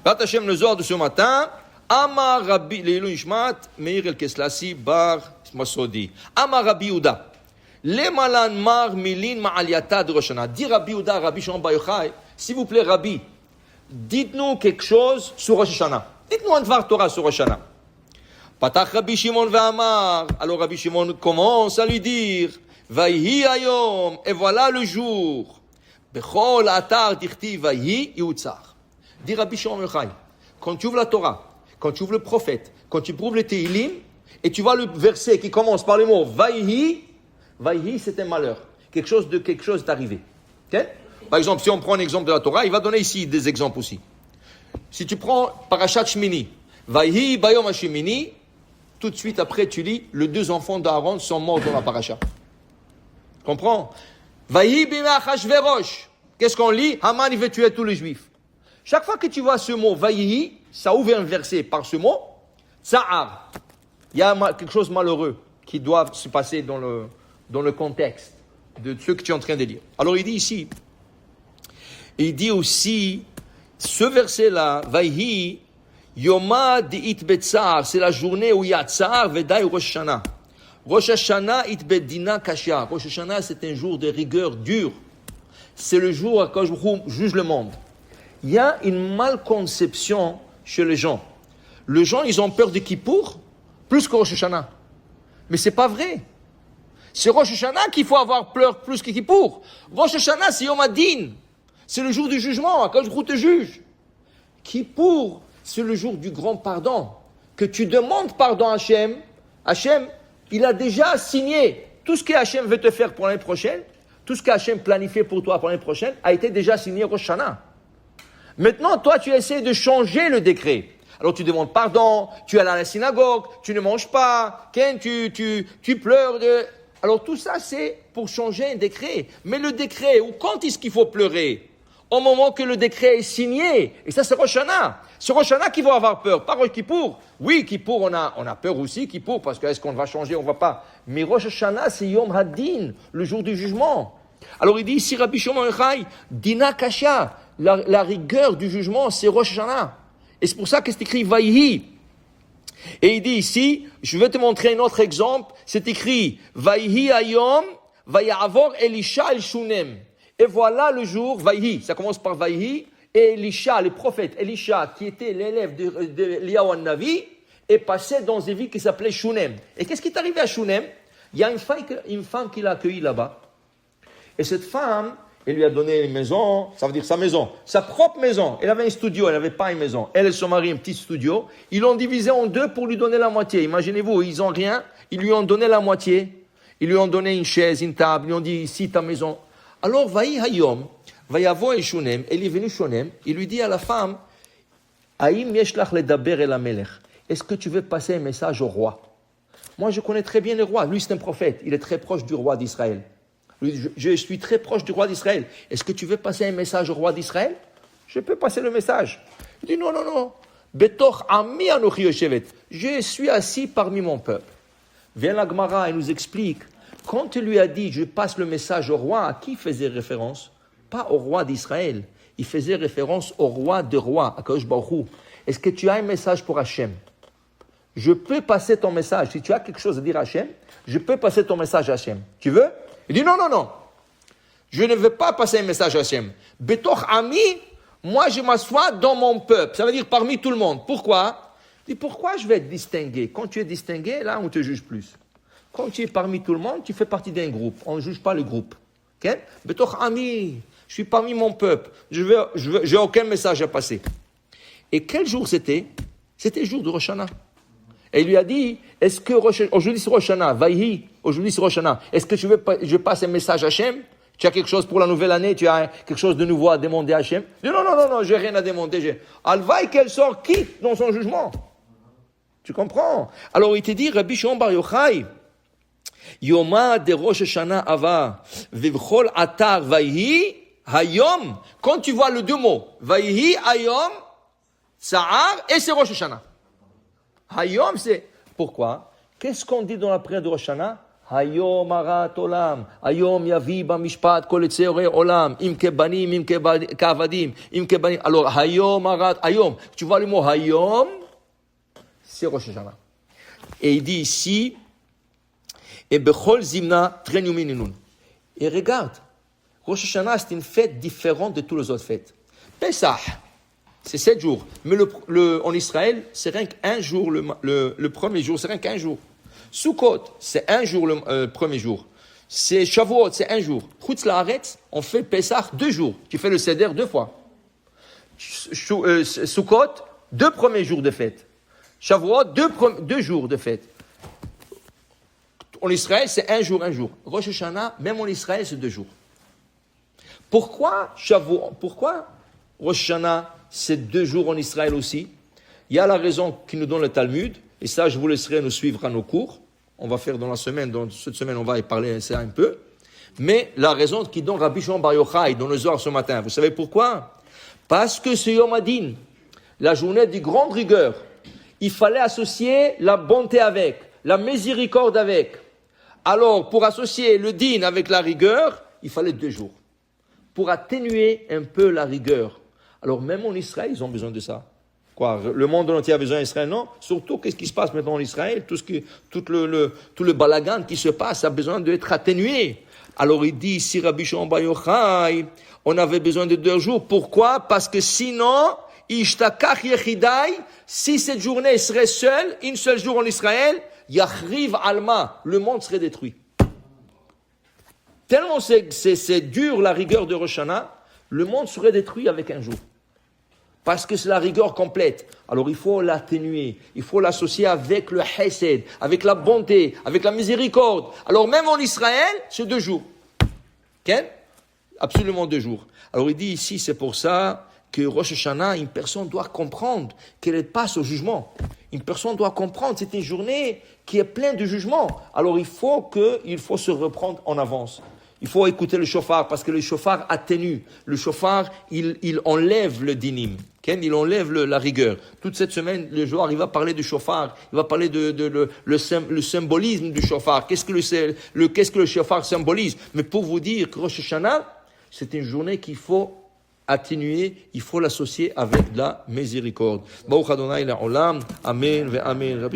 Bat Hashem le Zohar de ce matin, Amar Rabbi Leilou Nishmat, Meir El Keslassi Bar Masodi. Amar Rabbi Yehuda. Le Malan Mar Milin Ma'aliata de Rosh Hashanah. Dit Rabbi Yehuda, Rabbi Shimon Bar Yochai, s'il vous plaît, Rabbi, dites-nous quelque chose sur Rosh Hashanah. Dites-nous un Dvar Torah sur Rosh Hashanah. Patach Rabbi Shimon ve'amar. Alors Rabbi Shimon commence à lui dire, Vayhi Hayom, et voilà le jour. Bechol Atar Dichti Vayhi Yutzar. Dit Rabbi Shimon Bar Yochai, quand tu ouvres la Torah, quand tu ouvres le prophète, quand tu prouves le Tehillim, et tu vois le verset qui commence par le mot Vayhi, Vayhi c'est un malheur, quelque chose d'arrivé. Okay? Par exemple, si on prend un exemple de la Torah, il va donner ici des exemples aussi. Si tu prends Parashat Shmini, Vayhi Bayom HaShemini, tout de suite après tu lis, les 2 enfants d'Aaron sont morts dans la paracha. Comprends? Vayhi Bima Achashverosh. Qu'est-ce qu'on lit? Haman il veut tuer tous les juifs. Chaque fois que tu vois ce mot Vayhi, ça ouvre un verset par ce mot, Tsa'ar. Il y a quelque chose de malheureux qui doit se passer dans le contexte de ce que tu es en train de lire. Alors il dit ici, il dit aussi, ce verset-là, Vayhi, Yoma di'it betzar, c'est la journée où il y a tsar, Vedai Rosh Hashanah. Rosh Hashanah it bedina kashia. Rosh Hashanah, c'est un jour de rigueur dure. C'est le jour où je juge le monde. Il y a une malconception chez les gens. Les gens, ils ont peur de Kippour plus que Rosh Hashanah. Mais c'est pas vrai. C'est Rosh Hashanah qu'il faut avoir peur plus que Kippour. Rosh Hashanah, c'est Yom Hadin. C'est le jour du jugement, quand je te juge. Kippour, c'est le jour du grand pardon. Que tu demandes pardon à Hachem. Hachem, il a déjà signé. Tout ce que Hachem veut te faire pour l'année prochaine, tout ce que Hachem planifie pour toi pour l'année prochaine, a été déjà signé Rosh Hashanah. Maintenant, toi, tu essaies de changer le décret. Alors, tu demandes pardon, tu es allé à la synagogue, tu ne manges pas, tu pleures. Alors, tout ça, c'est pour changer un décret. Mais le décret, ou quand est-ce qu'il faut pleurer? Au moment que le décret est signé. Et ça, c'est Rosh Hashanah. C'est Rosh Hashanah qu'il faut avoir peur, pas Rosh Kippour. Oui, Kippour, on a peur aussi, Kippour, parce que est-ce qu'on va changer, on ne va pas. Mais Rosh Hashanah, c'est Yom Hadin, le jour du jugement. Alors, il dit ici, Rabbi Shimon Yochai, Dina Kasha, la rigueur du jugement, c'est Rosh Hashanah. Et c'est pour ça que c'est écrit Vayhi. Et il dit ici, je vais te montrer un autre exemple, c'est écrit Vayhi Ayom, Vayavor Elisha El Shunem. Et voilà le jour, Vayhi, ça commence par Vayhi, et Elisha, le prophète Elisha, qui était l'élève d'Eliyahu Navi, est passé dans une ville qui s'appelait Shunem. Et qu'est-ce qui est arrivé à Shunem? Il y a une femme qui l'a accueilli là-bas. Et cette femme, elle lui a donné une maison, ça veut dire sa maison, sa propre maison. Elle avait un studio, elle n'avait pas une maison. Elle et son mari, un petit studio. Ils l'ont divisé en 2 pour lui donner la moitié. Imaginez-vous, ils n'ont rien, ils lui ont donné la moitié. Ils lui ont donné une chaise, une table, ils lui ont dit, ici ta maison. Alors, Vaï Hayom, Vayavo et Shunem, elle est venue Shunem, il lui dit à la femme, Aïm yeshlach ledaber el amelech, est-ce que tu veux passer un message au roi? Moi, je connais très bien le roi. Lui, c'est un prophète. Il est très proche du roi d'Israël. Je suis très proche du roi d'Israël. Est-ce que tu veux passer un message au roi d'Israël? Je peux passer le message. Il dit non. Betoch ami anochi yoshevet. Je suis assis parmi mon peuple. Vient la Gemara et nous explique. Quand il lui a dit je passe le message au roi, à qui faisait référence? Pas au roi d'Israël. Il faisait référence au roi de rois, à Kadosh Baruch Hu. Est-ce que tu as un message pour Hachem? Je peux passer ton message. Si tu as quelque chose à dire à Hachem, je peux passer ton message à Hachem. Tu veux? Il dit non. Je ne veux pas passer un message à Hachem. Betoch ami, moi je m'assois dans mon peuple. Ça veut dire parmi tout le monde. Pourquoi? Il dit pourquoi je vais être distingué? Quand tu es distingué, là on te juge plus. Quand tu es parmi tout le monde, tu fais partie d'un groupe. On ne juge pas le groupe. Okay? Betoch ami, je suis parmi mon peuple. J'ai aucun message à passer. Et quel jour c'était? C'était le jour de Rosh Hashanah. Et il lui a dit, est-ce que aujourd'hui c'est Rosh Hashanah, Vayhi, aujourd'hui c'est Rosh Hashanah, est-ce que je passe un message à Hachem? Tu as quelque chose pour la nouvelle année? Tu as quelque chose de nouveau à demander à Hachem? Il dit non, j'ai rien à demander. Alvaï qu'elle sort quitte dans son jugement. Tu comprends? Alors il te dit, Rabbi Shimon Bar Yochai, Yoma de Rosh Hashanah ava, vivchol atar Vayhi, hayom, quand tu vois les 2 mots, Vayhi, hayom, Sa'ar, et c'est Rosh Hashanah. Hayom, c'est... Pourquoi? Qu'est-ce qu'on dit dans la prière de Rosh Hashanah? היום הרת עולם, היום יביא במשפט כל יצורי עולם, אם כבנים, אם כעבדים, אם כבנים. Alors, היום הרת, היום. Tu vois le mot היום, c'est Rosh Hashanah. Et il dit ici, et bechol zimna trenu mininun. Et regarde, Rosh Hashanah, c'est une fête différente de toutes les autres fêtes. Pesach, c'est 7 jours. Mais en Israël, c'est rien qu'un jour, le premier jour, c'est rien qu'un jour. Sukkot, c'est un jour le premier jour. C'est Shavuot, c'est un jour. Chutz La'aretz, on fait Pesach 2 jours. Tu fais le Seder 2 fois. Sukkot, 2 premiers jours de fête. Shavuot, 2 jours de fête. En Israël, c'est un jour. Rosh Hashanah, même en Israël, c'est 2 jours. Pourquoi Rosh Hashanah, c'est 2 jours en Israël aussi? Il y a la raison qui nous donne le Talmud, et ça, je vous laisserai nous suivre à nos cours. On va faire dans cette semaine, on va y parler de ça un peu. Mais la raison qui donne Rabbi Shimon Bar Yochai dans le Zohar ce matin, vous savez pourquoi? Parce que c'est Yom Hadin, la journée de grande rigueur. Il fallait associer la bonté avec, la miséricorde avec. Alors, pour associer le din avec la rigueur, il fallait 2 jours. Pour atténuer un peu la rigueur. Alors, même en Israël, ils ont besoin de ça. Quoi, le monde entier a besoin d'Israël, non? Surtout, qu'est-ce qui se passe maintenant en Israël? Tout le balagan qui se passe a besoin d'être atténué. Alors, il dit ici, Rabbi Shimon Bar Yochai, on avait besoin de 2 jours. Pourquoi? Parce que sinon, Ishtakach Yechidai, si cette journée serait seule, une seule jour en Israël, Yachriv Alma, le monde serait détruit. Tellement c'est dur la rigueur de Rosh Hashanah, le monde serait détruit avec un jour. Parce que c'est la rigueur complète. Alors il faut l'atténuer, il faut l'associer avec le Hesed, avec la bonté, avec la miséricorde. Alors même en Israël, c'est 2 jours. Okay? Absolument 2 jours. Alors il dit ici, c'est pour ça que Rosh Hashanah, une personne doit comprendre qu'elle passe au jugement. Une personne doit comprendre, c'est une journée qui est pleine de jugement. Alors il faut se reprendre en avance. Il faut écouter le shofar parce que le shofar atténue. Le shofar, il enlève le dinim. Il enlève la rigueur. Toute cette semaine, le joueur, il va parler du shofar. Il va parler le symbolisme du shofar. Qu'est-ce que le shofar symbolise? Mais pour vous dire que Rosh Hashanah, c'est une journée qu'il faut atténuer, il faut l'associer avec la miséricorde. Baruch Adonai la'olam. Amen ve amen.